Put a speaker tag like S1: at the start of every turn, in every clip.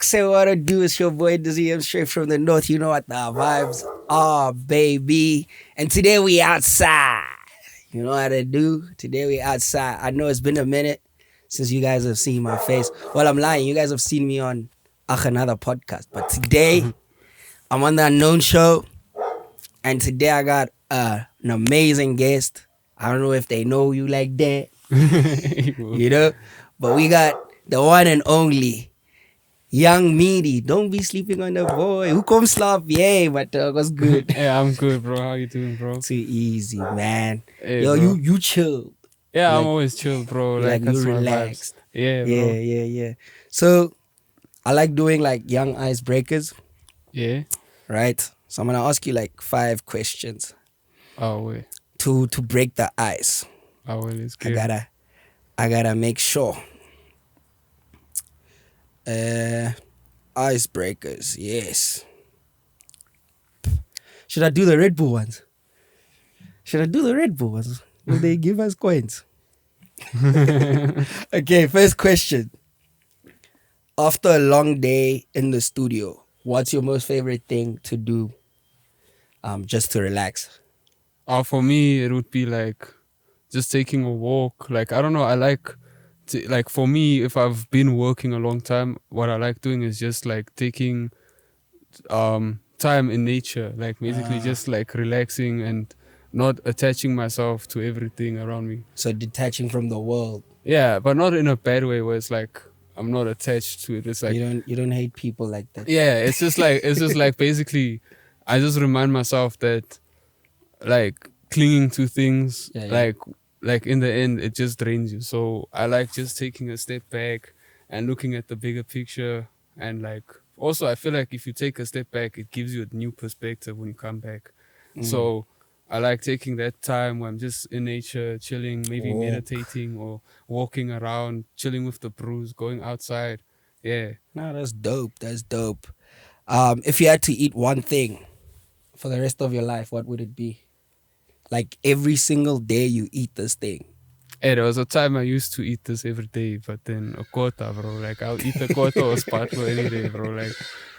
S1: Say what I do, it's your boy Dizzy. I'm straight from the north. You know what the vibes are, baby. And today we outside. You know what I do? Today we outside. I know it's been a minute since you guys have seen my face. Well, I'm lying. You guys have seen me on another podcast. But today, I'm on the Unknown Show. And today I got an amazing guest. I don't know if they know you like that. You know? But we got the one and only young Midi. Don't be sleeping on the boy. Hoekom Slaap? Yay, but what's good?
S2: Yeah, I'm good, bro. How you doing, bro?
S1: Too easy, man.
S2: Hey,
S1: Yo,
S2: bro.
S1: you chill.
S2: Yeah,
S1: like-
S2: I'm always chill, bro.
S1: Like
S2: That's
S1: you
S2: my
S1: relaxed.
S2: vibes. Yeah, bro.
S1: Yeah. So I like doing like young icebreakers,
S2: Yeah.
S1: right? So I'm gonna ask you like 5 questions
S2: Oh wait.
S1: to break the ice.
S2: Oh wait, it's
S1: I
S2: good.
S1: gotta make sure. Icebreakers, yes. Should I do the Red Bull ones? Will they give us coins? Okay, first question. After a long day in the studio, what's your most favorite thing to do just to relax?
S2: For me, it would be like just taking a walk. Like I don't know. I like like for me, if I've been working a long time, what I like doing is just like taking time in nature. Like basically just like relaxing and not attaching myself to everything around me.
S1: So detaching from the world.
S2: Yeah, but not in a bad way where it's like I'm not attached to it. It's like
S1: You don't hate people like that.
S2: yeah, it's just like basically I just remind myself that like clinging to things
S1: Yeah.
S2: like in the end it just drains you. So I like just taking a step back and looking at the bigger picture, and like also I feel like if you take a step back it gives you a new perspective when you come back. So I like taking that time where I'm just in nature, chilling, maybe
S1: Walk.
S2: meditating or walking around, chilling with the brews, going outside. Yeah.
S1: No, that's dope. That's dope. If you had to eat one thing for the rest of your life, what would it be? Like every single day you eat this thing.
S2: Hey, there was a time I used to eat this every day, but then a quota, bro. Like I'll eat a quota or spatula any day, bro. Like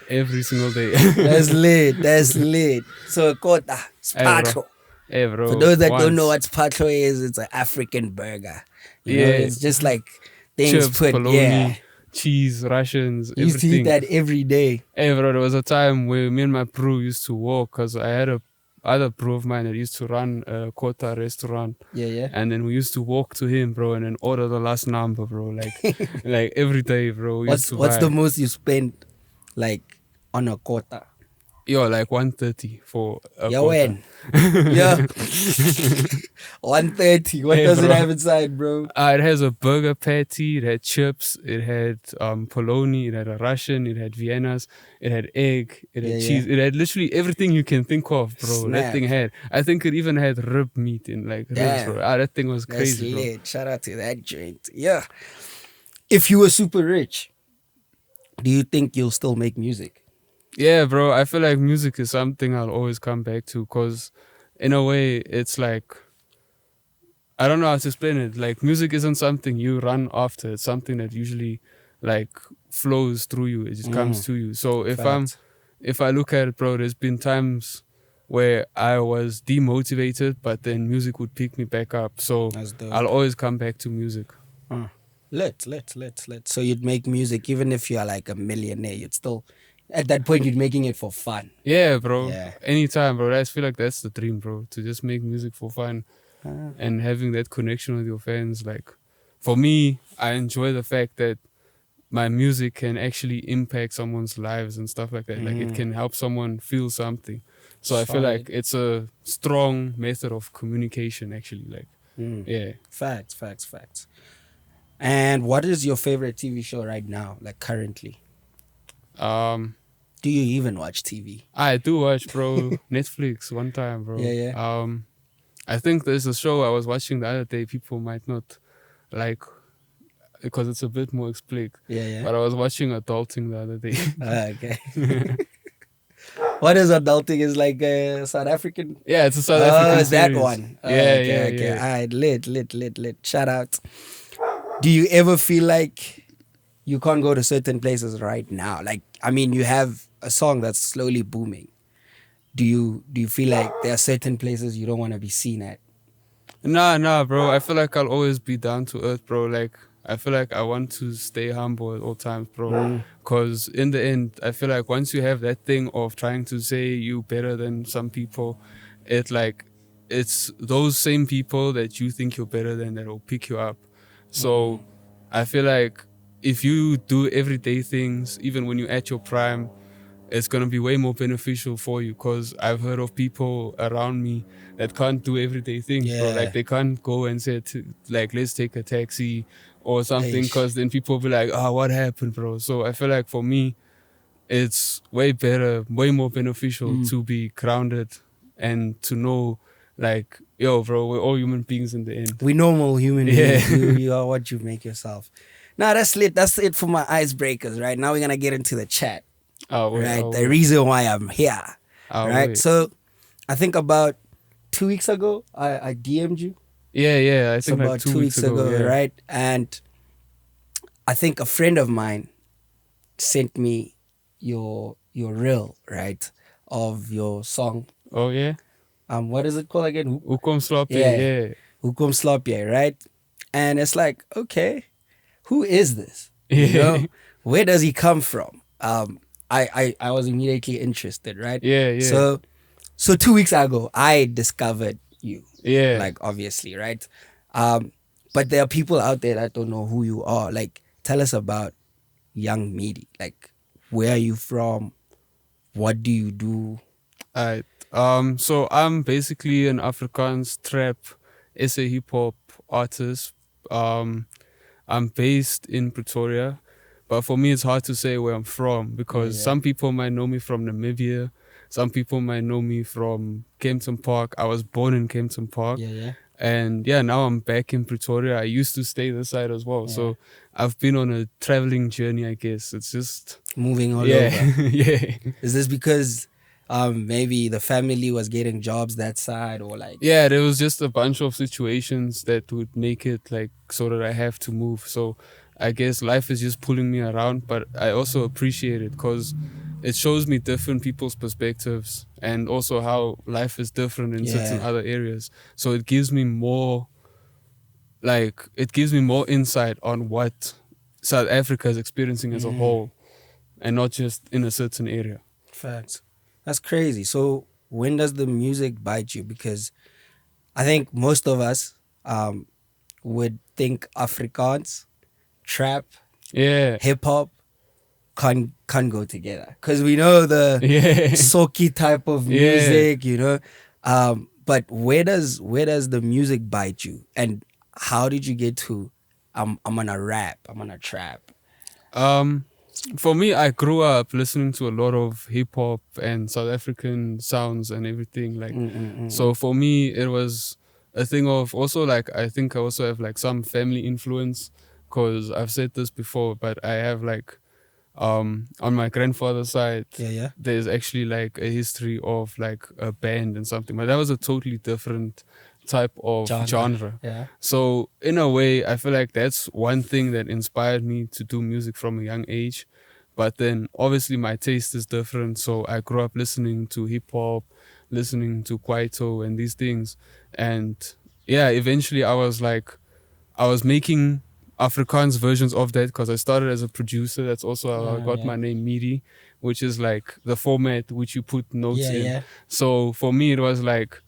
S2: every single day.
S1: That's lit. That's lit. So kota, spatlo.
S2: Hey, bro.
S1: For those that don't
S2: once.
S1: know what spatlo is, it's an African burger. You know,
S2: Yeah.
S1: it's just like things
S2: Chips,
S1: put.
S2: bologna,
S1: Yeah,
S2: cheese, Russians,
S1: you used to eat
S2: everything.
S1: that every day.
S2: Hey, bro, there was a time where me and my bro used to walk because I had a other bro of mine that used to run a quota restaurant.
S1: Yeah.
S2: And then we used to walk to him, bro, and then order the last number, bro. Like, like every day, bro. We used to
S1: What's
S2: buy.
S1: the most you spent like on a quota?
S2: Yo, like 130 for a
S1: Yeah,
S2: quota.
S1: when? Yeah. 130. What
S2: Hey,
S1: does it
S2: bro.
S1: have inside, bro?
S2: It has a burger patty, it had chips, it had polony, it had a Russian, it had Viennas, it had egg, it had
S1: Yeah,
S2: cheese, it had literally everything you can think of, bro.
S1: Snap.
S2: That thing had, I think it even had rib meat in like ribs,
S1: Damn.
S2: bro. That thing was
S1: That's
S2: crazy, bro.
S1: lit. Shout out to that joint. Yeah. If you were super rich, do you think you'll still make music?
S2: Yeah, bro. I feel like music is something I'll always come back to because, in a way, it's like I don't know how to explain it. Like music isn't something you run after. It's something that usually like flows through you. It just comes to you. So
S1: Facts.
S2: if I look at it, bro, there's been times where I was demotivated, but then music would pick me back up. So
S1: That's dope.
S2: I'll always come back to music.
S1: Let. So you'd make music even if you're like a millionaire. You'd still, at that point, you'd making it for fun.
S2: Yeah, bro.
S1: Yeah.
S2: Anytime, bro. I feel like that's the dream, bro. To just make music for fun. And having that connection with your fans. Like for me, I enjoy the fact that my music can actually impact someone's lives and stuff like that. Like it can help someone feel something. So I feel like it's a strong method of communication actually. Like yeah.
S1: Facts. And what is your favorite TV show right now, like currently? Do you even watch TV?
S2: I do watch, bro. Netflix one time, bro.
S1: Yeah.
S2: I think there's a show I was watching the other day. People might not like because it's a bit more explicit.
S1: Yeah.
S2: But I was watching Adulting the other day.
S1: Okay. What is adulting? Is like a South African.
S2: Yeah, it's a South
S1: Oh,
S2: African
S1: it's that
S2: series.
S1: one. Oh,
S2: Yeah,
S1: okay,
S2: yeah,
S1: okay.
S2: yeah.
S1: All right, lit. Shout out. Do you ever feel like you can't go to certain places right now? Like, I mean, you have a song that's slowly booming. Do you feel like there are certain places you don't want to be seen at?
S2: Nah, bro. I feel like I'll always be down to earth, bro. Like, I feel like I want to stay humble at all times, bro. Because in the end, I feel like once you have that thing of trying to say you better than some people, it's those same people that you think you're better than that will pick you up. So I feel like if you do everyday things, even when you're at your prime, it's going to be way more beneficial for you, because I've heard of people around me that can't do everyday things, bro.
S1: Yeah.
S2: Like, they can't go and say, like, let's take a taxi or something,
S1: Eish.
S2: because then people will be like, oh, what happened, bro? So I feel like for me, it's way better, way more beneficial to be grounded and to know, like, yo, bro, we're all human beings in the end.
S1: We normal human
S2: Yeah.
S1: beings. You are what you make yourself. Now that's lit. That's it for my icebreakers, right? Now we're gonna get into the chat.
S2: Oh, wait,
S1: Right?
S2: oh,
S1: The
S2: wait.
S1: reason why I'm here.
S2: Oh,
S1: Right?
S2: wait.
S1: So I think about 2 weeks ago, I DM'd you.
S2: Yeah, I
S1: It's
S2: think like
S1: about
S2: 2
S1: 2
S2: weeks
S1: weeks ago,
S2: yeah.
S1: right? And I think a friend of mine sent me your reel, right? Of your song.
S2: Oh, yeah?
S1: What is it called again?
S2: Hoekom, Slaap,
S1: Yeah.
S2: yeah.
S1: Hoekom Slaap, right? And it's like, okay, who is this? You
S2: Yeah.
S1: know, where does he come from? I was immediately interested, right?
S2: Yeah.
S1: So 2 weeks ago, I discovered you.
S2: Yeah.
S1: Like, obviously, right? But there are people out there that don't know who you are. Like, tell us about young Midi. Like, where are you from? What do you do?
S2: Alright. So I'm basically an Afrikaans trap SA hip hop artist. I'm based in Pretoria, but for me it's hard to say where I'm from, because
S1: Yeah.
S2: some people might know me from Namibia, some people might know me from Kempton Park. I was born in Kempton Park.
S1: Yeah.
S2: And yeah, now I'm back in Pretoria. I used to stay this side as well.
S1: Yeah.
S2: So I've been on a traveling journey, I guess. It's just
S1: Moving all
S2: yeah.
S1: over.
S2: Yeah.
S1: Is this because maybe the family was getting jobs that side, or like?
S2: Yeah, there was just a bunch of situations that would make it like so that I have to move. So I guess life is just pulling me around, but I also appreciate it because it shows me different people's perspectives and also how life is different in certain
S1: Yeah.
S2: other areas. So it gives me more insight on what South Africa is experiencing as a whole and not just in a certain area.
S1: Facts. That's crazy. So when does the music bite you? Because I think most of us would think Afrikaans, trap,
S2: Yeah.
S1: hip hop can't go together. Because we know the
S2: Yeah.
S1: socky type of
S2: Yeah.
S1: music, you know. But where does the music bite you? And how did you get to I'm gonna rap, I'm gonna trap?
S2: For me, I grew up listening to a lot of hip hop and South African sounds and everything. Like, so for me, it was a thing of also like I think I also have like some family influence, because I've said this before, but I have like on my grandfather's side,
S1: Yeah.
S2: there's actually like a history of like a band and something, but that was a totally different type of genre.
S1: Yeah.
S2: So in a way, I feel like that's one thing that inspired me to do music from a young age. But then obviously my taste is different. So I grew up listening to hip hop, listening to Kwaito and these things. And yeah, eventually I was making Afrikaans versions of that, because I started as a producer. That's also how I got my name Midi, which is like the format which you put notes in.
S1: Yeah.
S2: So for me, it was like,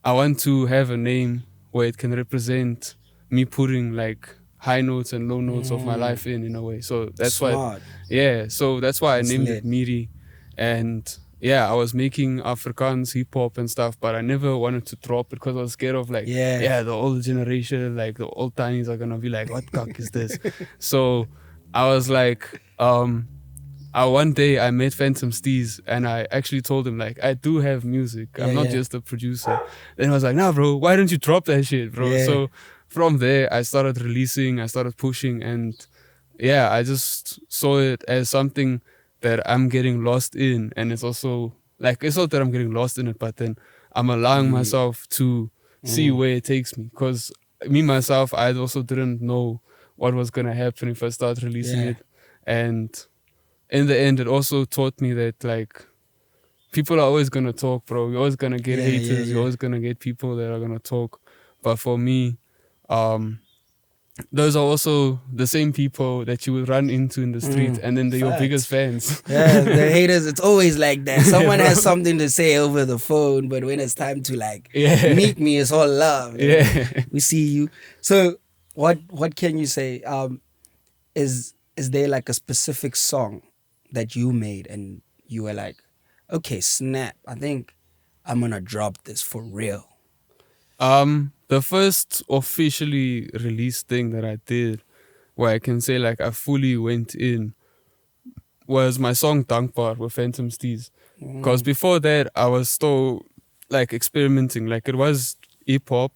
S2: I want to have a name where it can represent me putting like high notes and low notes of my life in a way. So that's
S1: Smart.
S2: why, yeah. So that's why
S1: That's
S2: I named
S1: lit.
S2: it Midi. And yeah, I was making Afrikaans hip hop and stuff, but I never wanted to drop it because I was scared of like,
S1: Yeah.
S2: the old generation, like the old tinies are gonna be like, what cock is this? So I was like, one day I met Phantom Steez and I actually told him like, I do have music. I'm not just a producer. Then I was like, nah, bro, why don't you drop that shit, bro?
S1: Yeah.
S2: So from there, I started releasing, I started pushing, and yeah, I just saw it as something that I'm getting lost in, and it's also like it's not that I'm getting lost in it, but then I'm allowing myself to see where it takes me. Because me myself, I also didn't know what was gonna happen if I start releasing
S1: Yeah.
S2: it, and in the end, it also taught me that like people are always gonna talk, bro. You're always gonna get
S1: Yeah,
S2: haters.
S1: yeah,
S2: You're
S1: yeah.
S2: always gonna get people that are gonna talk. But for me, those are also the same people that you will run into in the street, and then they're your biggest
S1: Facts.
S2: fans.
S1: Yeah, the haters, it's always like that.
S2: Yeah,
S1: Someone
S2: bro.
S1: has something to say over the phone, but when it's time to like
S2: Yeah.
S1: meet me, it's all love. You know?
S2: Yeah.
S1: We see you. So what can you say? Is there like a specific song that you made and you were like, okay, snap, I think I'm gonna drop this for real.
S2: The first officially released thing that I did, where I can say like I fully went in, was my song Dankbaar with Phantom Steez. Because before that, I was still like experimenting. Like it was hip hop,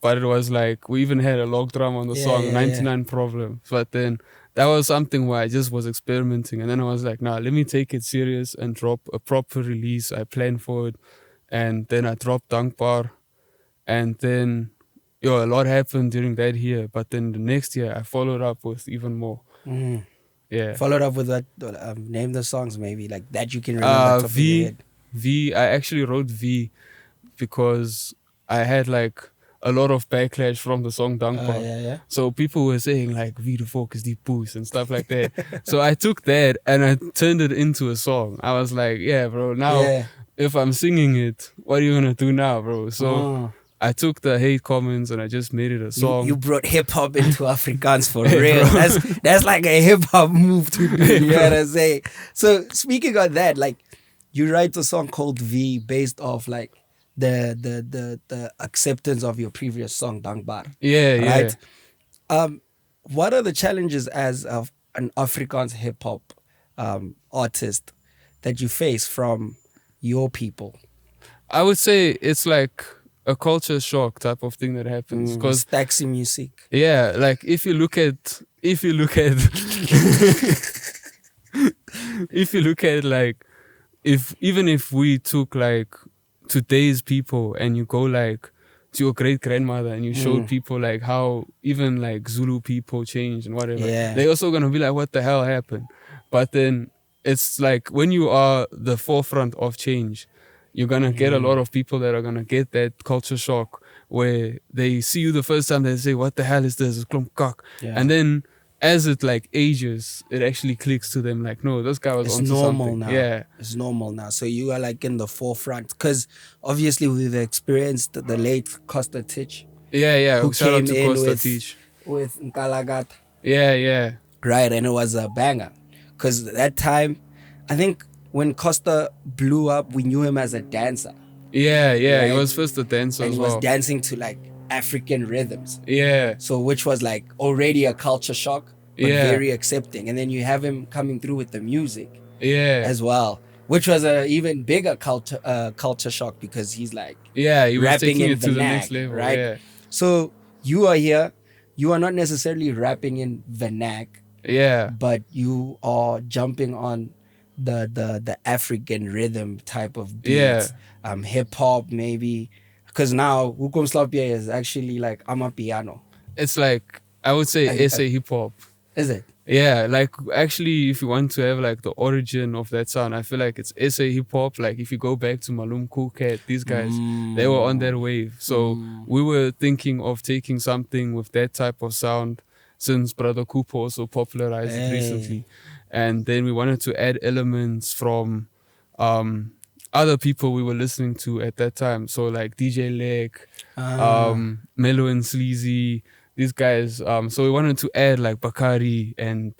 S2: but it was like we even had a log drum on the
S1: Yeah,
S2: song,
S1: yeah,
S2: 99 Problems. But then that was something where I just was experimenting. And then I was like, nah, let me take it serious and drop a proper release. I planned for it. And then I dropped Dankbaar. And then, a lot happened during that year. But then the next year, I followed up with even more.
S1: Mm.
S2: Yeah.
S1: Followed up with what? Name the songs maybe like that you can remember top of your head.
S2: I actually wrote V because I had like a lot of backlash from the song Dankbaar.
S1: Yeah.
S2: So people were saying like V the focus, deep boost and stuff like that. So I took that and I turned it into a song. I was like, yeah, bro, now
S1: Yeah.
S2: if I'm singing it, what are you gonna do now, bro? So
S1: Oh.
S2: I took the hate comments and I just made it a song.
S1: You brought hip hop into Afrikaans for
S2: Hey,
S1: real.
S2: bro.
S1: That's like a hip hop move to do. You know
S2: Bro.
S1: what I say? So speaking of that, like you write a song called V based off like the acceptance of your previous song Dankbaar.
S2: Yeah,
S1: Right?
S2: yeah.
S1: What are the challenges as an Afrikaans hip hop artist that you face from your people?
S2: I would say it's like a culture shock type of thing that happens because
S1: Taxi music.
S2: yeah, like if you look at if you look at like if we took like today's people and you go like to your great grandmother and you showed people like how even like Zulu people changed and whatever,
S1: Yeah.
S2: they're also gonna be like, what the hell happened? But then it's like when you are the forefront of change, you're gonna get a lot of people that are gonna get that culture shock where they see you the first time, they say, what the hell is this? It's klomp kak.
S1: Yeah.
S2: And then as it like ages, it actually clicks to them like, no, this guy was
S1: It's
S2: onto
S1: normal
S2: something.
S1: now.
S2: Yeah.
S1: It's normal now. So you are like in the forefront because obviously we've experienced the late Costa Titch
S2: Yeah.
S1: who
S2: Shout out
S1: came
S2: to
S1: in
S2: Costa
S1: with
S2: Teach.
S1: Nkalagata,
S2: Yeah.
S1: right? And it was a banger because that time, I think when Costa blew up, we knew him as a dancer.
S2: Yeah.
S1: Right.
S2: He was first a dancer
S1: And
S2: as
S1: he was
S2: well.
S1: dancing to like African rhythms.
S2: Yeah.
S1: So which was like already a culture shock, but
S2: Yeah.
S1: very accepting. And then you have him coming through with the music
S2: Yeah.
S1: as well, which was a even bigger culture shock because he's like
S2: Yeah. He was
S1: rapping
S2: taking
S1: in
S2: it to the
S1: Vernac,
S2: next level.
S1: right?
S2: Yeah.
S1: So you are here, you are not necessarily rapping in Vernac,
S2: Yeah.
S1: but you are jumping on the African rhythm type of beats, hip hop maybe, because now Hoekom Slaap is actually like Amapiano.
S2: It's like, I would say SA hip hop.
S1: Is it?
S2: Yeah, like actually, if you want to have like the origin of that sound, I feel like it's SA hip hop. Like if you go back to Malum, Cool Cat, these guys, they were on their wave. So we were thinking of taking something with that type of sound since Brother Cooper also popularized it recently. And then we wanted to add elements from other people we were listening to at that time. So like DJ Lek, Mellow and Sleazy, these guys. So we wanted to add like Bakari and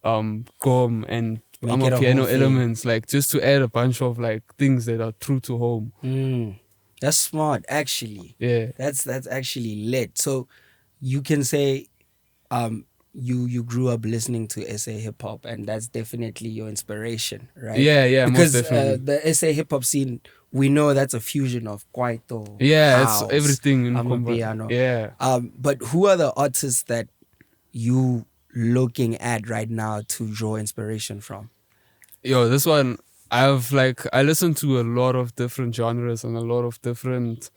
S2: Gom and
S1: Make it a
S2: piano
S1: whole thing.
S2: elements, like just to add a bunch of like things that are true to home.
S1: That's smart, actually.
S2: Yeah.
S1: That's actually lit. So you can say you grew up listening to SA hip hop, and that's definitely your inspiration, right?
S2: Yeah,
S1: because
S2: most definitely.
S1: the SA hip hop scene, we know that's a fusion of kwaito,
S2: Yeah,
S1: house,
S2: it's everything in
S1: amapiano.
S2: Yeah.
S1: But who are the artists that you looking at right now to draw inspiration from?
S2: Yo, this one, I listen to a lot of different genres and a lot of different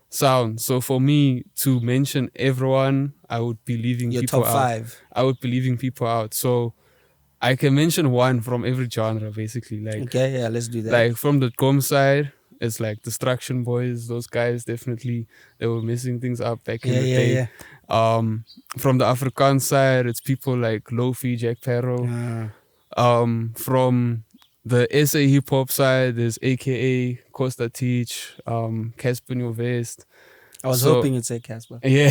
S2: sounds. So for me to mention everyone, I would be leaving
S1: Your
S2: people
S1: top
S2: out.
S1: 5.
S2: I would be leaving people out. So I can mention one from every genre, basically. Like,
S1: Okay, yeah, let's do that.
S2: like from the Hoekom side, it's like Destruction Boys. Those guys definitely, they were messing things up back in the day. From the Afrikaans side, it's people like Lofi, Jack Perro. From the SA hip hop side, there's AKA, Costa Teach, Casper New Vest.
S1: I was hoping you'd say Casper.
S2: Yeah.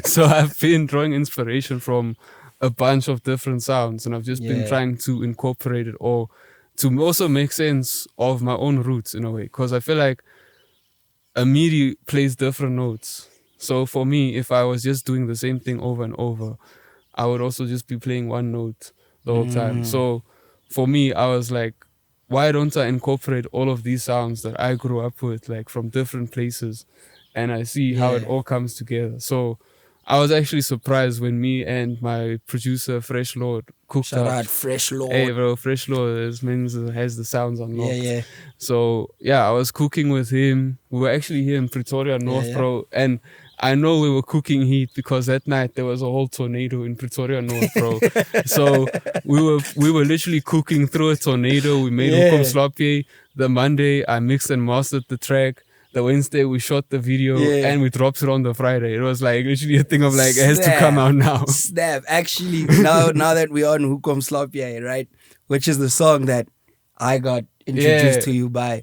S2: So I've been drawing inspiration from a bunch of different sounds, and I've just been trying to incorporate it all to also make sense of my own roots in a way. Because I feel like a Midi plays different notes. So for me, if I was just doing the same thing over and over, I would also just be playing one note the whole time. So for me, I was like, why don't I incorporate all of these sounds that I grew up with, like from different places, and I see how it all comes together. So I was actually surprised when me and my producer Fresh Lord cooked
S1: Shout
S2: up.
S1: out Fresh Lord.
S2: Hey bro, Fresh Lord has the sounds unlocked.
S1: Yeah.
S2: So yeah, I was cooking with him. We were actually here in Pretoria North, bro, and I know we were cooking heat because that night there was a whole tornado in Pretoria North, bro. So we were literally cooking through a tornado. We made Hoekom Slaap. The Monday I mixed and mastered the track. The Wednesday we shot the video and we dropped it on the Friday. It was like literally a thing of like, it has to come out now.
S1: Snap. Actually, now that we're on Hoekom Slaap, right? Which is the song that I got introduced to you by.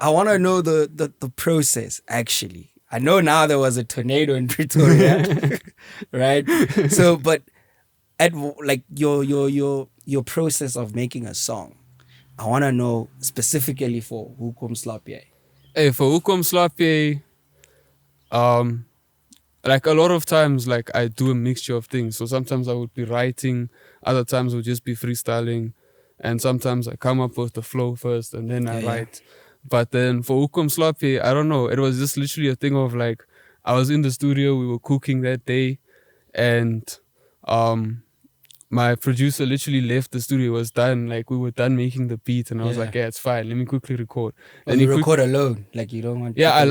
S1: I want to know the process, actually. I know now there was a tornado in Pretoria, right? So, but at like your process of making a song, I want to know specifically for Hoekom Slaap.
S2: Hey, for Hoekom Slaap, like a lot of times, like I do a mixture of things. So sometimes I would be writing, other times I would just be freestyling, and sometimes I come up with the flow first and then I write. But then for Hoekom Slaap, I don't know. It was just literally a thing of like, I was in the studio, we were cooking that day, and my producer literally left the studio. It was done. Like we were done making the beat, and I was like, yeah, it's fine. Let me quickly record.
S1: And you record alone, like you don't want.
S2: Yeah, I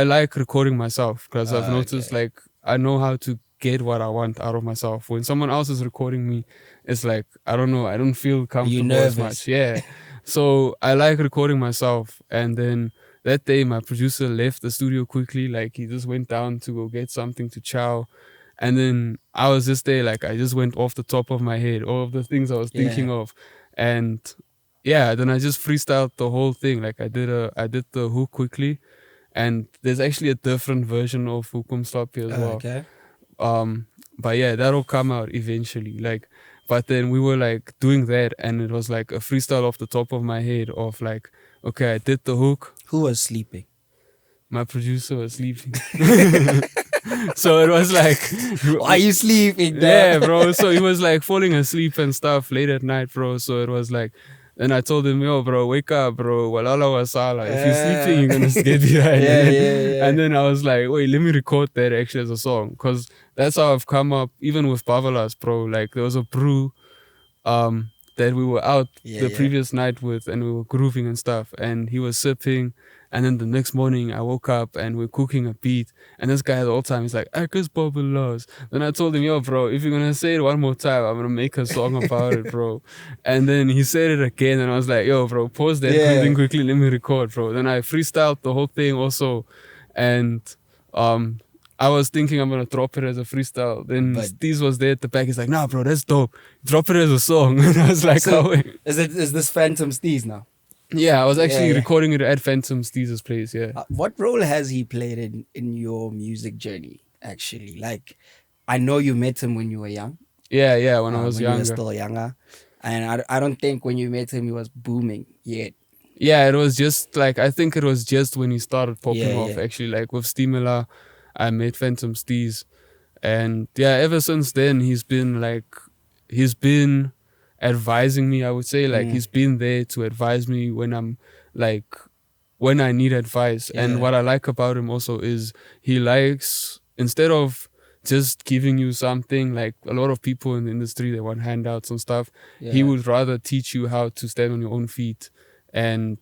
S2: like recording myself because I've noticed like I know how to get what I want out of myself. When someone else is recording me, it's like I don't know. I don't feel comfortable as much. Yeah. So I like recording myself, and then that day my producer left the studio quickly. Like he just went down to go get something to chow, and then I was just there. Like I just went off the top of my head, all of the things I was thinking of, and then I just freestyled the whole thing. Like I did the hook quickly, and there's actually a different version of Hoekom Slaap as well.
S1: Okay.
S2: But yeah, that'll come out eventually. Like. But then we were like doing that, and it was like a freestyle off the top of my head of like, okay, I did the hook.
S1: Who was sleeping?
S2: My producer was sleeping. So it was like,
S1: why are you sleeping?
S2: Yeah, bro. So he was like falling asleep and stuff late at night, bro. So it was like, then I told him, yo, bro, wake up, bro. Walala wasala. If you're sleeping, you're gonna get behind. And then I was like, wait, let me record that actually as a song, because that's how I've come up, even with Bavalas, bro. Like there was a brew that we were out the previous night with, and we were grooving and stuff, and he was sipping. And then the next morning I woke up and we're cooking a beat, and this guy the whole time he's like, Akers Bavalas. Then I told him, yo, bro, if you're gonna say it one more time, I'm gonna make a song about it, bro. And then he said it again, and I was like, yo, bro, pause that quickly, let me record, bro. Then I freestyled the whole thing also, and I was thinking I'm gonna drop it as a freestyle. Then Steez was there at the back. He's like, nah, bro, that's dope. Drop it as a song. And I was like,
S1: so,
S2: oh, wait.
S1: Is this Phantom Steez now?
S2: Yeah, I was actually recording it at Phantom Steez's place. Yeah.
S1: What role has he played in your music journey? Actually, like, I know you met him when you were young.
S2: Yeah, when I was younger.
S1: You were still younger, and I don't think when you met him he was booming yet.
S2: Yeah, it was just like, I think it was just when he started popping off. Actually, like with Stimula, I met Phantom Steez, and ever since then he's been advising me, I would say. Like he's been there to advise me when I need advice. And what I like about him also is he likes, instead of just giving you something. Like a lot of people in the industry, they want handouts and stuff. He
S1: Yeah.
S2: would rather teach you how to stand on your own feet and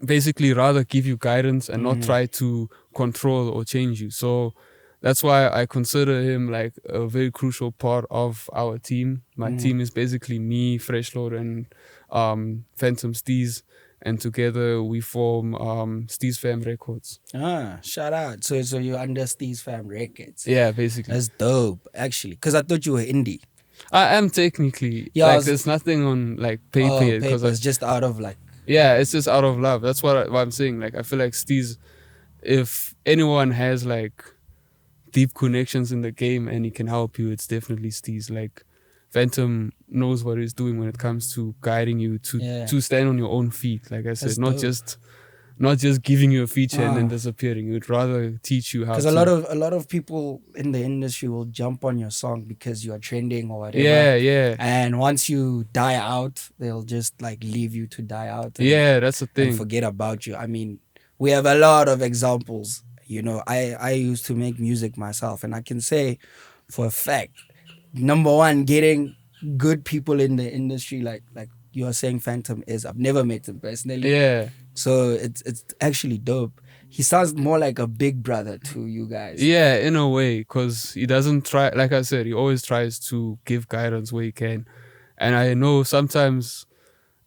S2: basically rather give you guidance and not try to control or change you. So that's why I consider him like a very crucial part of our team. My team is basically me, Freshload, and Phantom Steez, and together we form Steez Fam Records.
S1: Shout out. So you under Steez Fam Records.
S2: Yeah, basically.
S1: That's dope, actually. Because I thought you were indie.
S2: I am technically.
S1: Yeah,
S2: like there's nothing on like paper yet,
S1: paper.
S2: because
S1: It's just out of like.
S2: yeah, it's just out of love. That's what I'm saying. Like I feel like Steez, if anyone has like deep connections in the game and he can help you, it's definitely Steez. Like Phantom knows what he's doing when it comes to guiding you to stand on your own feet. Like I said,
S1: That's
S2: not just giving you a feature and then disappearing. He would rather teach you how to.
S1: Because a lot of people in the industry will jump on your song because you are trending or whatever.
S2: Yeah.
S1: And once you die out, they'll just like leave you to die out.
S2: Yeah, that's the thing.
S1: And forget about you. I mean, we have a lot of examples. You know, I used to make music myself, and I can say for a fact, number one, getting good people in the industry like you are saying Phantom is. I've never met him personally.
S2: Yeah.
S1: So it's actually dope. He sounds more like a big brother to you guys.
S2: Yeah, in a way, because he doesn't try, like I said, he always tries to give guidance where he can. And I know sometimes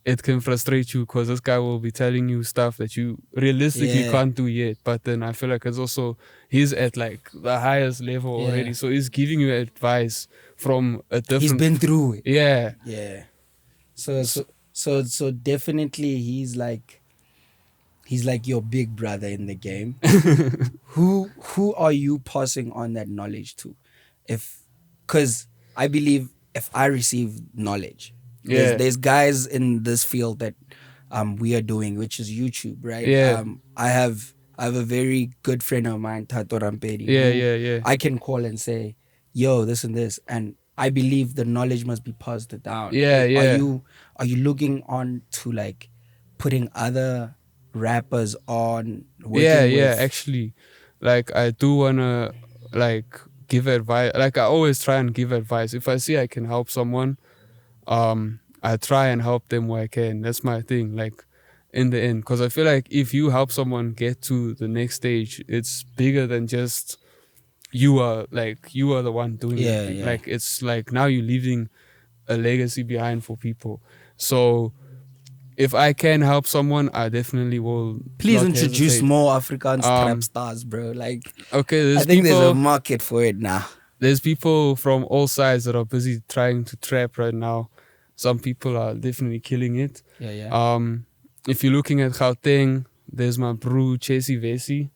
S2: it can frustrate you because this guy will be telling you stuff that you realistically can't do yet. But then I feel like it's also, he's at like the highest level already. So he's giving you advice from a different...
S1: He's been through it.
S2: Yeah.
S1: Yeah. So definitely he's like your big brother in the game. Who are you passing on that knowledge to? Because I believe if I receive knowledge, there's guys in this field that we are doing, which is YouTube, right?
S2: Yeah.
S1: I have a very good friend of mine, Tato Rampedi.
S2: Yeah.
S1: I can call and say, yo, this and this, and I believe the knowledge must be passed down.
S2: Yeah.
S1: Are you looking on to like putting other rappers on?
S2: Yeah. Actually, like I do wanna like give advice. Like I always try and give advice. If I see I can help someone, I try and help them where I can. That's my thing. Like in the end, because I feel like if you help someone get to the next stage, it's bigger than just you are the one doing it.
S1: Yeah.
S2: Like it's like now you're leaving a legacy behind for people. So if I can help someone, I definitely will.
S1: Please
S2: not
S1: introduce
S2: hesitate.
S1: more Afrikaans trap stars, bro. Like,
S2: Okay,
S1: I think there's a market for it now.
S2: There's people from all sides that are busy trying to trap right now. Some people are definitely killing it.
S1: Yeah.
S2: If you're looking at Gauteng, there's my bro Chesy Vesi.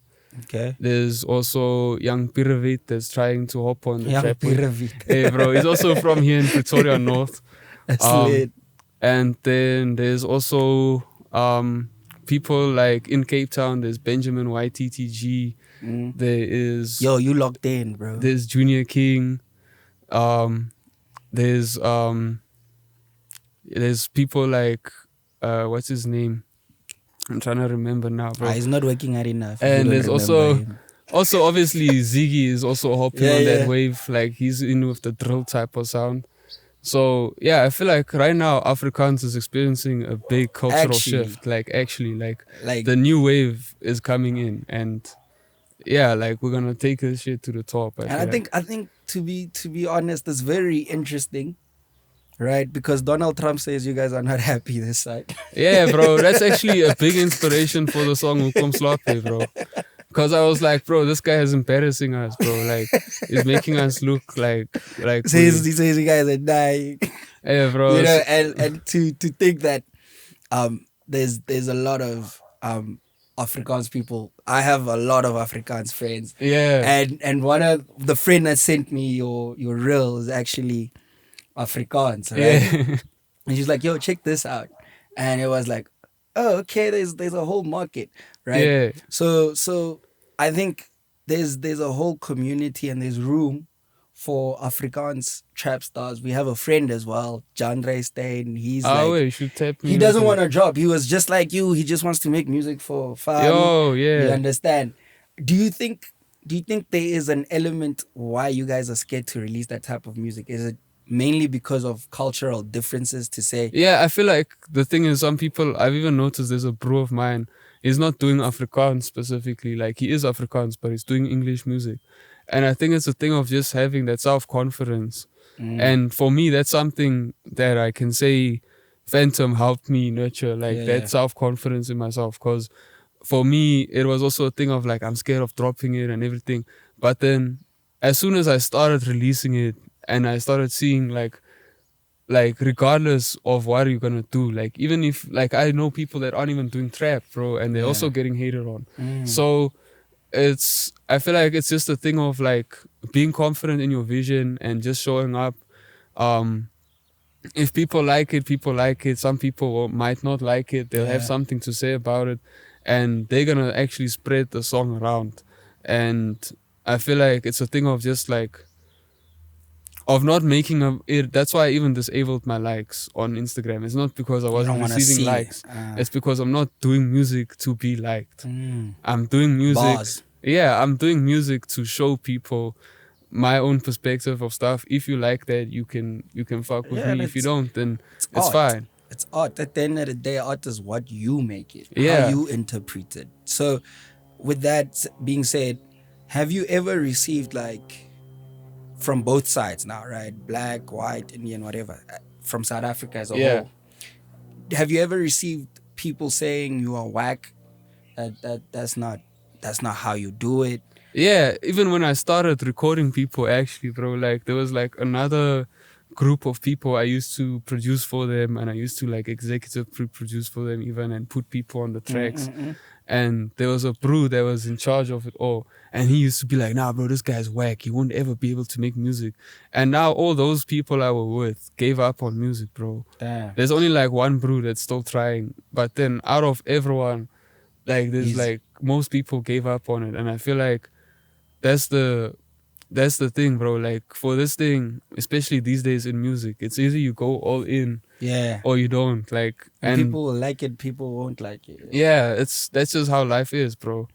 S1: Okay.
S2: There's also Young Piravit that's trying to hop on the
S1: Young
S2: trap wave.
S1: Piravit.
S2: Hey bro, he's also from here in Pretoria North.
S1: That's lit.
S2: And then there's also people like in Cape Town, there's Benjamin YTTG. There is...
S1: Yo, you locked in, bro.
S2: There's Junior King. There's people like what's his name? I'm trying to remember now, bro.
S1: He's not working hard enough.
S2: And there's also obviously Ziggy is also hopping on that wave. Like he's in with the drill type of sound. So yeah, I feel like right now Afrikaans is experiencing a big cultural shift. Like the new wave is coming in, and yeah, like we're gonna take this shit to the top.
S1: I think to be honest, it's very interesting, right? Because Donald Trump says you guys are not happy this side.
S2: Yeah, bro, that's actually a big inspiration for the song Hoekom, Slaap, bro. Because I was like, bro, this guy is embarrassing us, bro. Like, he's making us look like.
S1: He says you guys are dying.
S2: Yeah, bro.
S1: You know, and to think that there's a lot of Afrikaans people. I have a lot of Afrikaans friends.
S2: Yeah.
S1: And one of the friend that sent me your reel is actually Afrikaans, right?
S2: Yeah.
S1: And she's like, yo, check this out. And it was like, oh, okay, there's a whole market, right?
S2: Yeah.
S1: So I think there's a whole community and there's room for Afrikaans trap stars. We have a friend as well, Jandre Stein. He's
S2: you should tap me.
S1: He doesn't want to drop. He was just like you. He just wants to make music for fun.
S2: Yo, yeah.
S1: You understand? Do you think do you think there is an element why you guys are scared to release that type of music? Is it mainly because of cultural differences to say,
S2: Yeah, I feel like the thing is, some people, I've even noticed there's a bro of mine, he's not doing Afrikaans specifically. Like, he is Afrikaans, but he's doing English music. And I think it's a thing of just having that self-confidence. And for me, that's something that I can say Phantom helped me nurture, like that self-confidence in myself. Because for me, it was also a thing of like, I'm scared of dropping it and everything. But then as soon as I started releasing it and I started seeing like regardless of what you're gonna do, like even if like I know people that aren't even doing trap, bro, and they're also getting hated on. So I feel like it's just a thing of like being confident in your vision and just showing up. If people like it, people like it. Some people might not like it. They'll have something to say about it, and they're gonna actually spread the song around. And I feel like it's a thing of just like of not making it. That's why I even disabled my likes on Instagram. It's not because I wasn't receiving likes. It's because I'm not doing music to be liked. I'm doing music.
S1: Bars.
S2: Yeah, I'm doing music to show people my own perspective of stuff. If you like that, you can fuck with me. If you don't, then it's fine.
S1: It's art. At the end of the day, art is what you make it,
S2: Yeah.
S1: how you interpret it. So, with that being said, have you ever received like from both sides now, right? Black, white, Indian, whatever, from South Africa as a whole. Have you ever received people saying you are whack? That's not how you do it.
S2: Yeah, even when I started recording people, actually, bro, like there was like another group of people I used to produce for them, and I used to like executive produce for them even, and put people on the tracks. And there was a bro that was in charge of it all, and he used to be like, nah bro, this guy's whack, he won't ever be able to make music. And now all those people I were with gave up on music, bro.
S1: Damn.
S2: There's only like one bro that's still trying, but then out of everyone, like there's like most people gave up on it. And I feel like that's the thing, bro. Like for this thing, especially these days in music, it's either you go all in, or you don't. Like,
S1: and people will like it, people won't like it.
S2: Yeah, that's just how life is, bro.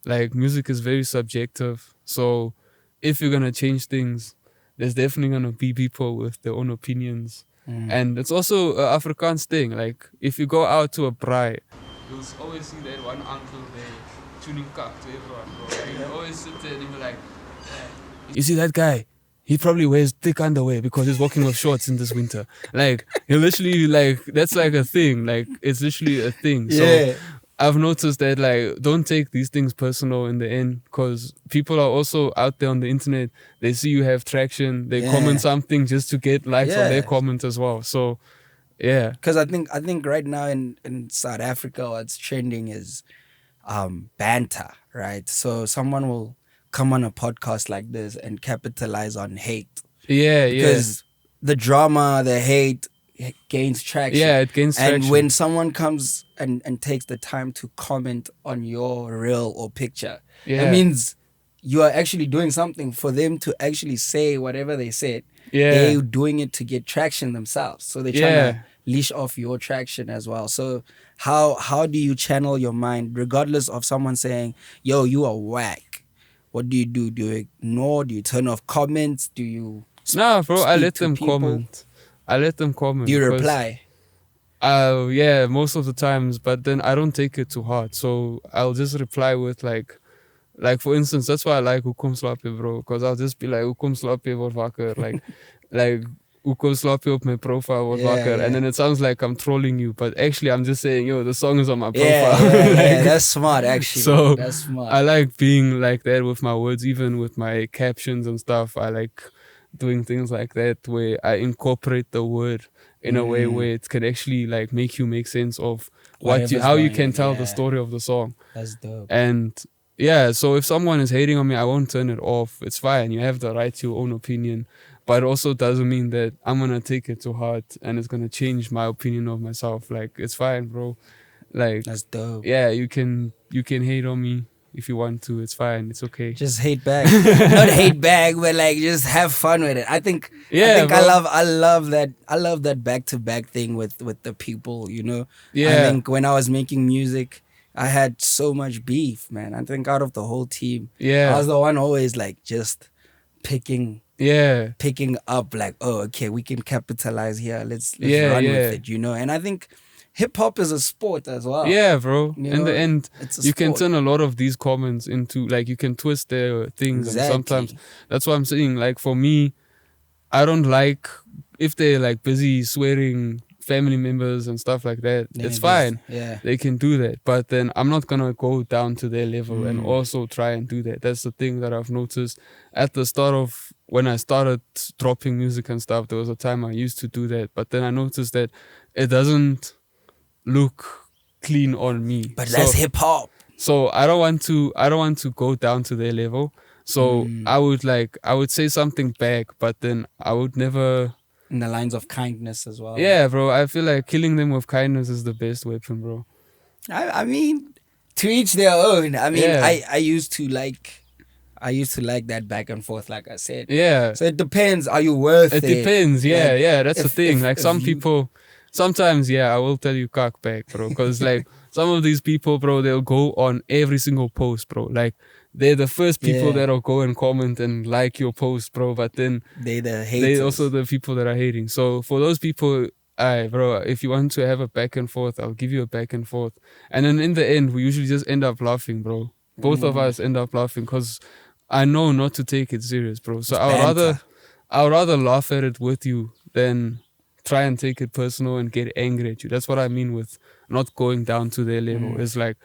S2: Like music is very subjective. So if you're gonna change things, there's definitely gonna be people with their own opinions. And it's also an Afrikaans thing. Like if you go out to a braai, you'll always see that one uncle there tuning kak to everyone, bro. And you always sit there and you'll be like, you see that guy? He probably wears thick underwear because he's walking with shorts in this winter. Like, he literally, like, that's like a thing. Like, it's literally a thing. So I've noticed that, like, don't take these things personal in the end, because people are also out there on the internet. They see you have traction. They comment something just to get likes on their comment as well. So, yeah.
S1: Because I think right now in South Africa, what's trending is banter, right? So someone will come on a podcast like this and capitalize on hate.
S2: Yeah,
S1: because the drama, the hate gains traction.
S2: Yeah, it gains traction.
S1: And when someone comes and takes the time to comment on your reel or picture, it means you are actually doing something for them to actually say whatever they said. They're doing it to get traction themselves. So they're trying to leash off your traction as well. So how do you channel your mind regardless of someone saying, yo, you are whack? What do you do? Do you ignore? Do you turn off comments? Do you
S2: Nah, bro, I let them comment. I let them comment.
S1: Do you reply?
S2: Yeah, most of the times, but then I don't take it too hard. So I'll just reply with like for instance, that's why I like Hoekom Slaap, bro, because I'll just be like, Hoekom Slaap word wakker, like Hoekom Slaap op my profile word wakker, and then it sounds like I'm trolling you, but actually I'm just saying, yo, the song is on my profile.
S1: That's smart, actually.
S2: So
S1: that's smart.
S2: I like being like that with my words, even with my captions and stuff. I like doing things like that where I incorporate the word in a way where it can actually like make you make sense of how you can tell the story of the song.
S1: That's dope.
S2: And yeah, so if someone is hating on me, I won't turn it off. It's fine. You have the right to your own opinion. But it also doesn't mean that I'm going to take it too hard and it's going to change my opinion of myself. Like, it's fine, bro. Like,
S1: that's dope.
S2: Yeah, you can hate on me if you want to. It's fine. It's okay.
S1: Just hate back. Not hate back, but like just have fun with it. I think I love that back to back thing with the people, you know.
S2: Yeah.
S1: I think when I was making music, I had so much beef, man. I think out of the whole team, I
S2: Yeah.
S1: was the one always like just picking
S2: Yeah.
S1: up like, oh, okay, we can capitalize here. Let's
S2: Yeah.
S1: run with
S2: Yeah.
S1: it, you know. And I think hip hop is a sport as well.
S2: Yeah, bro.
S1: You
S2: In the
S1: know,
S2: end,
S1: it's a
S2: you can
S1: sport.
S2: turn a lot of these comments into like you can twist their things, and sometimes
S1: Exactly.
S2: that's what I'm saying. Like for me, I don't like if they're like busy swearing family members and stuff like that.
S1: Then
S2: It's
S1: it just-
S2: fine.
S1: Yeah.
S2: They can do that, but then I'm not gonna go down to their level and
S1: Mm.
S2: also try and do that. That's the thing that I've noticed at the start of when I started dropping music and stuff. There was a time I used to do that, but then I noticed that it doesn't look clean on me.
S1: But that's hip hop.
S2: So I don't want to go down to their level. So
S1: Mm.
S2: I would say something back, but then I would never.
S1: In the lines of kindness as well.
S2: Yeah, bro. I feel like killing them with kindness is the best weapon, bro.
S1: I mean, to each their own. I mean,
S2: Yeah.
S1: I used to like that back and forth, like I said.
S2: Yeah.
S1: So it depends. Are you worth it?
S2: It depends. Yeah,
S1: Like,
S2: yeah. That's the
S1: if-
S2: thing.
S1: if-
S2: Like
S1: if
S2: some
S1: you-
S2: people, sometimes, yeah, I will tell you cock back, bro. Because like some of these people, bro, they'll go on every single post, bro. Like they're the first people
S1: Yeah.
S2: that'll go and comment and like your post, bro. But then
S1: They the haters.
S2: they also the people that are hating. So for those people, bro, if you want to have a back and forth, I'll give you a back and forth. And then in the end, we usually just end up laughing, bro. Both of us end up laughing because I know not to take it serious, bro. So
S1: It's
S2: I would rather laugh at it with you than try and take it personal and get angry at you. That's what I mean with not going down to their level. It's like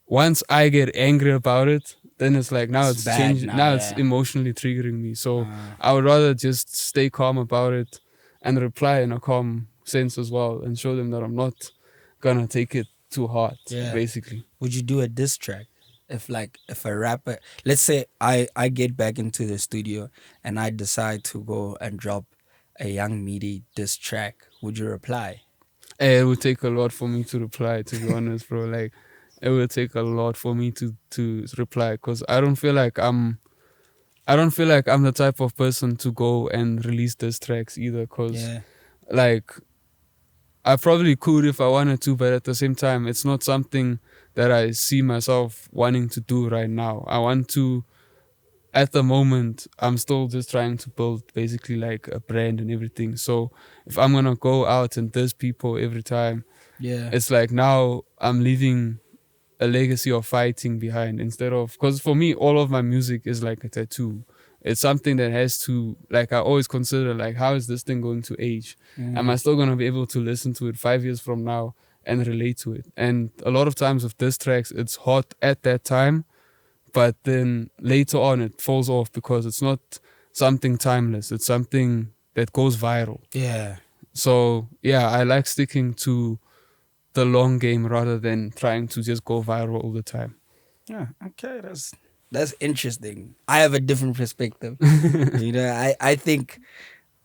S2: once I get angry about it, then it's like now
S1: It's
S2: it's
S1: bad
S2: changing.
S1: now,
S2: Now it's
S1: yeah.
S2: emotionally triggering me. So I would rather just stay calm about it and reply in a calm sense as well and show them that I'm not gonna take it too hard.
S1: Yeah.
S2: Basically.
S1: Would you do a diss track? If a rapper, let's say I get back into the studio and I decide to go and drop a Young Midi diss track, would you reply?
S2: It would take a lot for me to reply, to be honest, bro. Like, it would take a lot for me to reply because I don't feel like I'm the type of person to go and release diss tracks either. Because
S1: Yeah.
S2: like, I probably could if I wanted to, but at the same time, it's not something that I see myself wanting to do right now. I want to. At the moment, I'm still just trying to build basically like a brand and everything. So if I'm gonna go out and diss people every time,
S1: Yeah.
S2: it's like now I'm leaving a legacy of fighting behind instead of, because for me, all of my music is like a tattoo. It's something that has to, like, I always consider like, how is this thing going to age? Am I still gonna be able to listen to it 5 years from now and relate to it? And a lot of times with diss tracks, it's hot at that time, but then later on it falls off because it's not something timeless. It's something that goes viral.
S1: Yeah.
S2: So yeah, I like sticking to the long game rather than trying to just go viral all the time.
S1: Yeah. Okay. That's interesting. I have a different perspective. You know, I think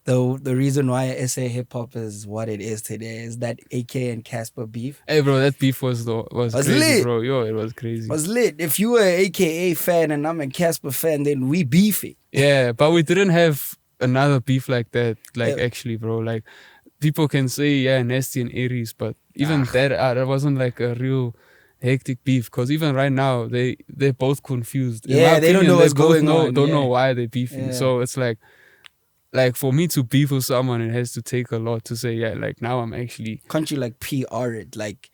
S1: the reason why SA hip hop is what it is today is that AK and Casper beef
S2: Hey bro, that beef was crazy,
S1: lit.
S2: bro. Yo, it was crazy.
S1: was lit. If you were an AKA fan and I'm a Casper fan, then we beefing.
S2: Yeah, but we didn't have another beef like that. Like
S1: Yeah.
S2: actually, bro. Like people can say yeah, Nasty and Aries, but even that wasn't like a real hectic beef. Because even right now, they're both confused. In
S1: Yeah,
S2: my
S1: they don't know
S2: opinion,
S1: what's going on,
S2: Don't
S1: yeah.
S2: know why they're beefing.
S1: Yeah.
S2: So it's like for me to beef with someone, it has to take a lot to say yeah. Like now I'm actually
S1: Can't you like PR it? Like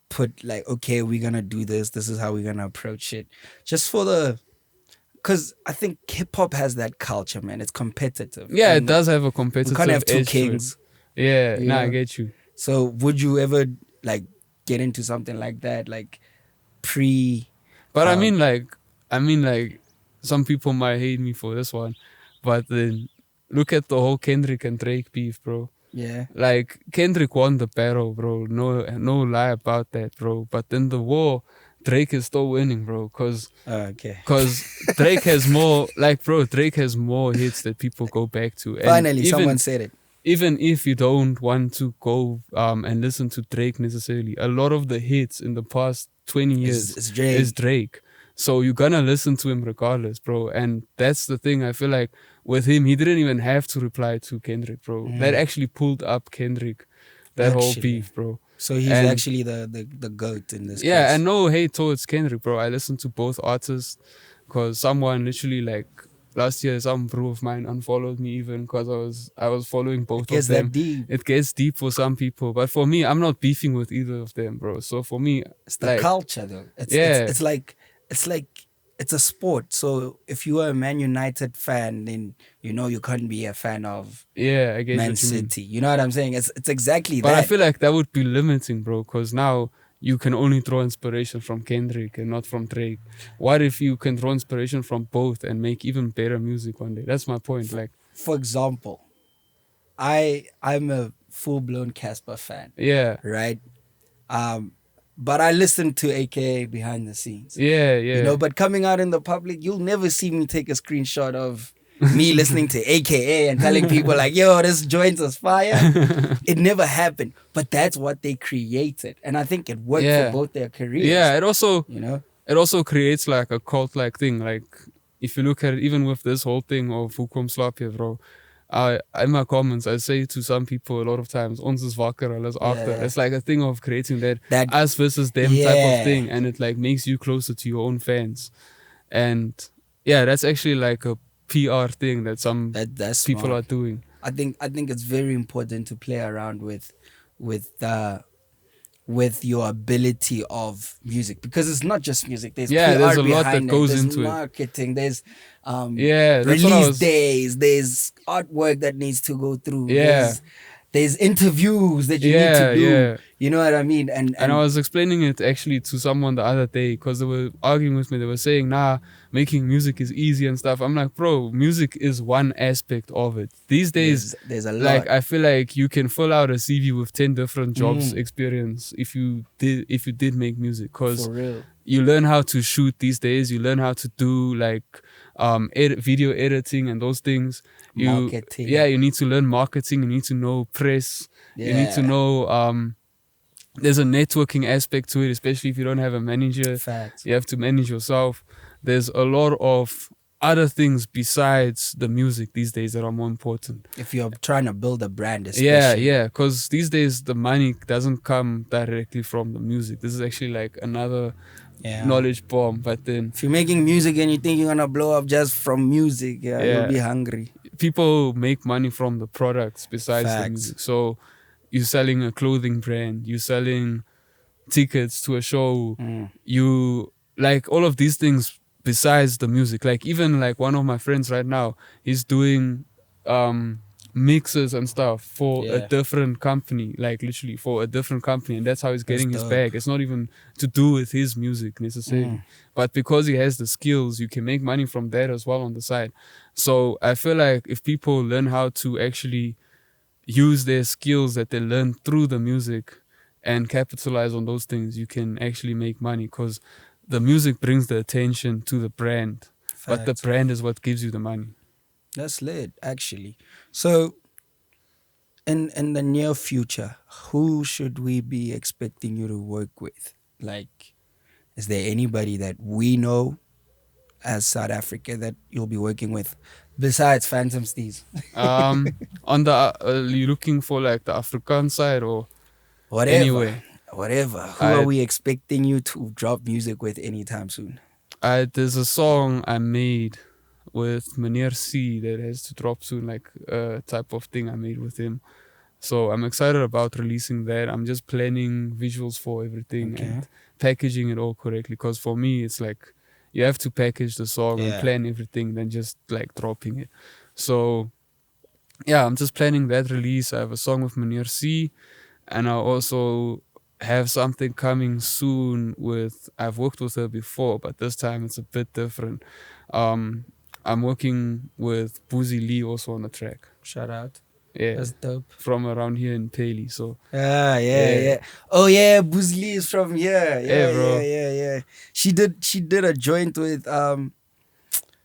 S1: put like, okay, we're gonna do this. This is how we're gonna approach it. Just for because I think hip hop has that culture, man. It's competitive.
S2: yeah. It
S1: And
S2: does have a
S1: We
S2: competitive
S1: can't have two
S2: edge to it.
S1: kings.
S2: Yeah,
S1: You
S2: nah, I
S1: know?
S2: get you.
S1: So would you ever like get into something like that, like pre?
S2: But I
S1: Um,
S2: mean, like, some people might hate me for this one, but then look at the whole Kendrick and Drake beef, bro.
S1: Yeah.
S2: Like Kendrick won the battle, bro. No lie about that, bro. But in the war, Drake is still winning, bro. Cause
S1: Okay.
S2: Drake has more, like, bro. Drake has more hits that people go back to. And
S1: Finally, someone said it.
S2: even if you don't want to go and listen to Drake necessarily, a lot of the hits in the past 20 years
S1: It's Drake.
S2: is Drake. So you're gonna listen to him regardless, bro. And that's the thing. I feel like with him, he didn't even have to reply to Kendrick, bro. That actually pulled up Kendrick, that whole
S1: Actually.
S2: beef, bro.
S1: So he's
S2: And
S1: actually the goat in this
S2: yeah,
S1: case.
S2: and no hate towards Kendrick, bro. I listen to both artists because someone literally like last year, some bro of mine unfollowed me even because I was following
S1: It
S2: both
S1: gets
S2: of them.
S1: that deep.
S2: It gets deep for some people, but for me, I'm not beefing with either of them, bro. So for me,
S1: It's the
S2: like,
S1: culture, though.
S2: yeah,
S1: It's like it's a sport. So if you are a Man United fan, then you know you can't be a fan of
S2: yeah, I get
S1: Man
S2: what you mean.
S1: City. You know what I'm saying? It's exactly
S2: But I
S1: that.
S2: feel like that would be limiting, bro, because now you can only draw inspiration from Kendrick and not from Drake. What if you can draw inspiration from both and make even better music one day? That's my point. Like,
S1: For example, I'm a full blown Casper fan,
S2: yeah,
S1: right? But I listen to AKA behind the scenes.
S2: yeah,
S1: You know,
S2: yeah.
S1: but coming out in the public, you'll never see me take a screenshot of me listening to AKA and telling people like, yo, this joint is fire. It never happened. But that's what they created. And I think it worked for
S2: Yeah.
S1: both their careers.
S2: Yeah,
S1: You know?
S2: it also creates like a cult like thing. Like if you look at it, even with this whole thing of Hoekom Slaap, bro. In my comments, I say to some people a lot of times, ons is wakker, hulle is agter.
S1: Yeah.
S2: It's like a thing of creating that
S1: That
S2: us versus them type
S1: Yeah.
S2: of thing, and it like makes you closer to your own fans. And yeah, that's actually like a PR thing that some
S1: that's
S2: people
S1: smart.
S2: are doing.
S1: I think it's very important to play around with your ability of music, because it's not just music. There's
S2: Yeah,
S1: PR
S2: there's a lot
S1: behind
S2: that goes
S1: there's
S2: into it.
S1: marketing, there's
S2: Yeah, that's what I
S1: release
S2: was.
S1: days, there's artwork that needs to go through.
S2: Yeah.
S1: There's interviews that you need to do.
S2: Yeah.
S1: You know what I mean?
S2: And I was explaining it actually to someone the other day because they were arguing with me. They were saying, nah, making music is easy and stuff. I'm like, bro, music is one aspect of it. These days,
S1: there's a lot.
S2: like, I feel like you can fill out a CV with 10 different jobs experience if you did make music, because
S1: For real.
S2: you learn how to shoot these days. You learn how to do like video editing and those things.
S1: Marketing.
S2: You need to learn marketing. You need to know press. You need to know there's a networking aspect to it, especially if you don't have a manager.
S1: Facts.
S2: You have to manage yourself. There's a lot of other things besides the music these days that are more important.
S1: If you're trying to build a brand, especially.
S2: Yeah, because these days the money doesn't come directly from the music. This is actually like another knowledge bomb. But then
S1: if you're making music and you think you're gonna blow up just from music, you'll be hungry.
S2: People make money from the products besides
S1: Facts.
S2: the music. So you're selling a clothing brand, you're selling tickets to a show, you like all of these things besides the music. Like even like one of my friends right now, he's doing mixes and stuff for a different company, like literally for a different company, and that's how he's getting his bag. It's not even to do with his music necessarily, but because he has the skills, you can make money from that as well on the side. So I feel like if people learn how to actually use their skills that they learn through the music and capitalize on those things, you can actually make money, because the music brings the attention to the brand.
S1: Facts.
S2: But the brand is what gives you the money.
S1: That's lit, actually. So in the near future, who should we be expecting you to work with? Like, is there anybody that we know as South Africa that you'll be working with besides Phantom Steez?
S2: On the you looking for like the African side or
S1: Whatever.
S2: anyway?
S1: Whatever. Who are we expecting you to drop music with anytime soon?
S2: There's a song I made with Meneer C that has to drop soon, like a type of thing I made with him. So I'm excited about releasing that. I'm just planning visuals for everything and packaging it all correctly. Because for me, it's like you have to package the song and plan everything, then just like dropping it. So yeah, I'm just planning that release. I have a song with Meneer C, and I also have something coming soon with, I've worked with her before, but this time it's a bit different. I'm working with Boozy Lee also on the track.
S1: Shout out.
S2: Yeah,
S1: That's dope.
S2: From around here in Paley. So
S1: yeah. Oh yeah, Boozy Lee is from here.
S2: Yeah, bro.
S1: Yeah. She did a joint with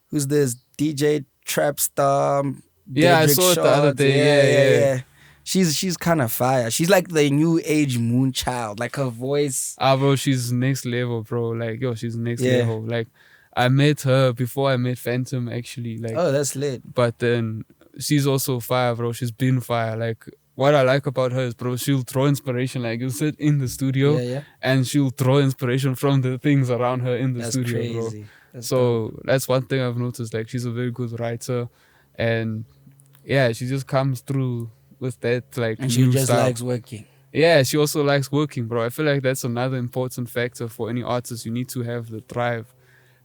S1: who's this DJ Trap Star?
S2: Yeah, I saw it the other day. Yeah.
S1: She's kind of fire. She's like the new age Moonchild. Like her voice.
S2: Bro, she's next level, bro. Like, yo, she's next level. Like, I met her before I met Phantom, actually. Like,
S1: oh, that's lit.
S2: But then she's also fire, bro. She's been fire. Like, what I like about her is, bro, she'll draw inspiration. Like, you'll sit in the studio and she'll draw inspiration from the things around her in the studio,
S1: crazy.
S2: bro.
S1: That's
S2: So
S1: dope.
S2: that's one thing I've noticed. Like, she's a very good writer, and yeah, she just comes through with that like
S1: And
S2: new
S1: she just
S2: style.
S1: likes working.
S2: Yeah, she also likes working, bro. I feel like that's another important factor for any artist. You need to have the drive.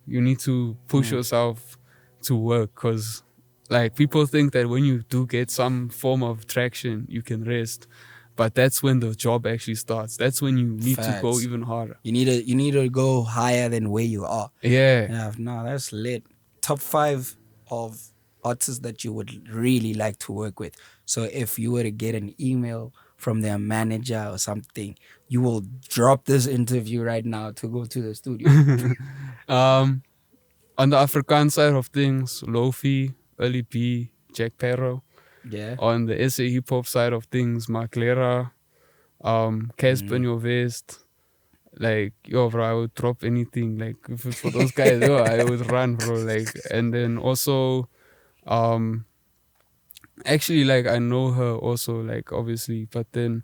S2: You need to push yourself to work, because like people think that when you do get some form of traction, you can rest. But that's when the job actually starts. That's when you need to go
S1: Facts.
S2: even harder.
S1: You need to go higher than where you are.
S2: Yeah.
S1: Yeah, no, that's lit. Top 5 of artists that you would really like to work with. So if you were to get an email from their manager or something, you will drop this interview right now to go to the studio.
S2: On the Afrikaans side of things, Lofi, Early B, Jack Perro.
S1: Yeah.
S2: On the SA hip hop side of things, Maklera, Casper in your vest. Like, yo, bro, I would drop anything. Like, if it's for those guys, yo, I would run, bro. Like, and then also, actually, like, I know her also, like, obviously, but then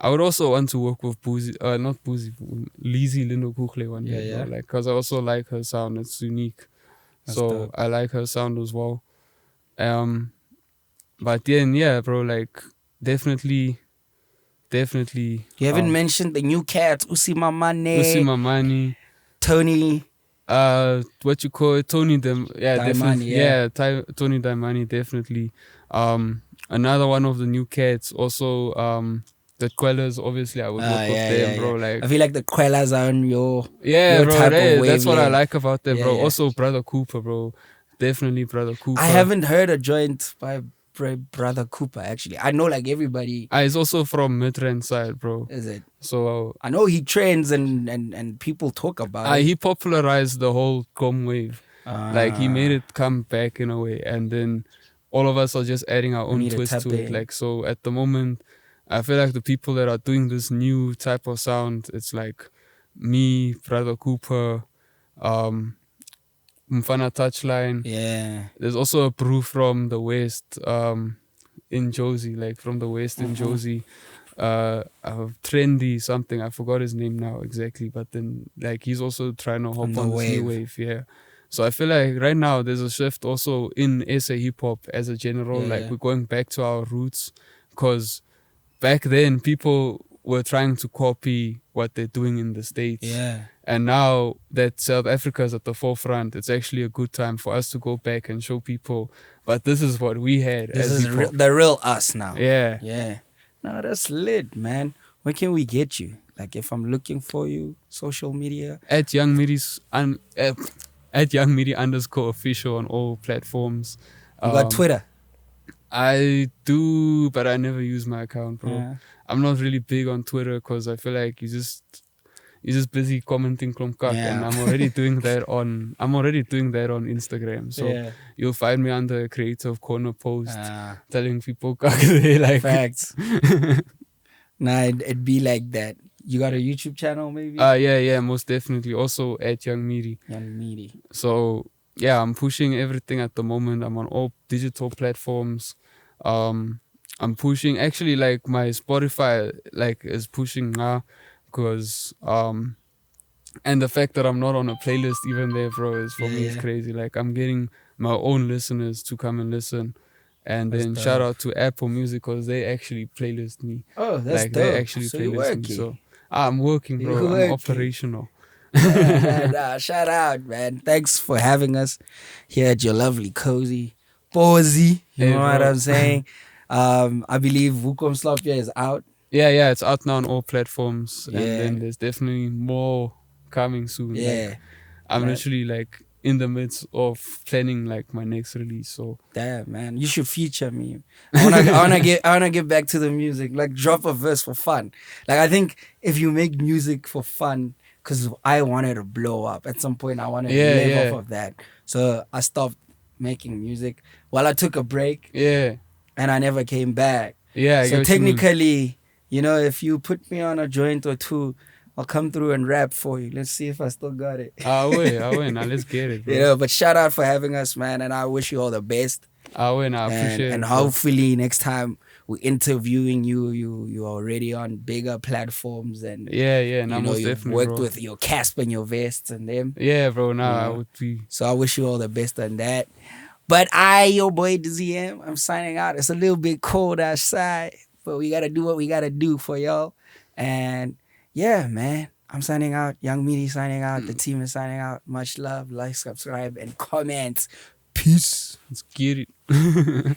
S2: I would also want to work with Boozy, not Boozy, Lizzie Lindo Kukle one day, bro. Like, because I also like her sound. It's unique.
S1: That's
S2: so
S1: dope.
S2: I like her sound as well. But then, yeah, bro, like, definitely.
S1: You haven't mentioned the new cats, Usima
S2: Mamani,
S1: Tony.
S2: What you call it, Tony
S1: Daimani,
S2: Tony Daimani, definitely. Another one of the new cats, also the Quellas, obviously I would work with them, bro. Like,
S1: I feel like the Quellas are on your
S2: bro,
S1: type of
S2: that's what I
S1: wavelength.
S2: like about them, bro. Also Brother Cooper, bro. Definitely Brother Cooper.
S1: I haven't heard a joint by Brother Cooper, actually. I know like everybody.
S2: He's also from Midrand side, bro.
S1: Is it?
S2: So
S1: I know he trends and people talk about it.
S2: He popularized the whole com wave. Like, he made it come back in a way, and then all of us are just adding our own twist to it. Like, so at the moment, I feel like the people that are doing this new type of sound, it's like me, Brother Cooper, Mfana Touchline.
S1: Yeah.
S2: There's also a brew from the West, in Josie, like from the West in Josie. Trendy something, I forgot his name now exactly, but then like he's also trying to hop on this new wave. Yeah. So I feel like right now there's a shift also in SA hip hop as a general. Like, we're going back to our roots, because back then people were trying to copy what they're doing in the States.
S1: Yeah.
S2: And now that South Africa is at the forefront, it's actually a good time for us to go back and show people, but this is what we had.
S1: This is the real us now.
S2: Yeah.
S1: Yeah. No, that's lit, man. Where can we get you? Like, if I'm looking for you, social media?
S2: At Young Midi's at Young Midi _official on all platforms.
S1: You got Twitter?
S2: I do, but I never use my account, bro.
S1: Yeah.
S2: I'm not really big on Twitter because I feel like you're just busy commenting klomkak, and I'm already doing that on Instagram. So you'll find me under a Creative Corner post telling people they like
S1: facts. Nah, it'd be like that. You got a YouTube channel, maybe?
S2: Yeah, most definitely. Also at Young Midi.
S1: Young Midi.
S2: So yeah, I'm pushing everything at the moment. I'm on all digital platforms. I'm pushing, actually, like my Spotify like is pushing now, because and the fact that I'm not on a playlist even there, bro, is for me is crazy. Like, I'm getting my own listeners to come and listen. And then shout out to Apple Music, because they actually playlist me.
S1: Oh, that's
S2: like,
S1: dope.
S2: they actually
S1: So
S2: playlist me. So I'm working, bro. I'm operational.
S1: Shout out, man. Thanks for having us here at your lovely cozy Posy. You know what I'm saying? I believe Hoekom Slaap is out.
S2: Yeah, it's out now on all platforms. And then there's definitely more coming soon.
S1: Yeah.
S2: Like, I'm literally like in the midst of planning like my next release. So
S1: damn, man, you should feature me. I wanna get back to the music. Like, drop a verse for fun. Like, I think if you make music for fun, because I wanted to blow up at some point, I wanted to live off of that. So I stopped making music. Well, I took a break.
S2: Yeah.
S1: And I never came back.
S2: Yeah.
S1: So technically, you know, if you put me on a joint or two, I'll come through and rap for you. Let's see if I still got it.
S2: I will. Now let's get it, bro.
S1: You know, but shout out for having us, man. And I wish you all the best.
S2: I appreciate it.
S1: And hopefully next time we're interviewing you. You're already on bigger platforms, and
S2: Yeah,
S1: you
S2: nah,
S1: know
S2: most
S1: you've
S2: definitely,
S1: worked
S2: bro.
S1: with your Casper and your Vests and them.
S2: Yeah, bro, nah, I
S1: know.
S2: would be.
S1: So I wish you all the best on that. But your boy DZM, I'm signing out. It's a little bit cold outside, but we gotta do what we gotta do for y'all. And yeah, man, I'm signing out. Young Midi signing out. The team is signing out. Much love, like, subscribe, and comment. Peace.
S2: Let's get it.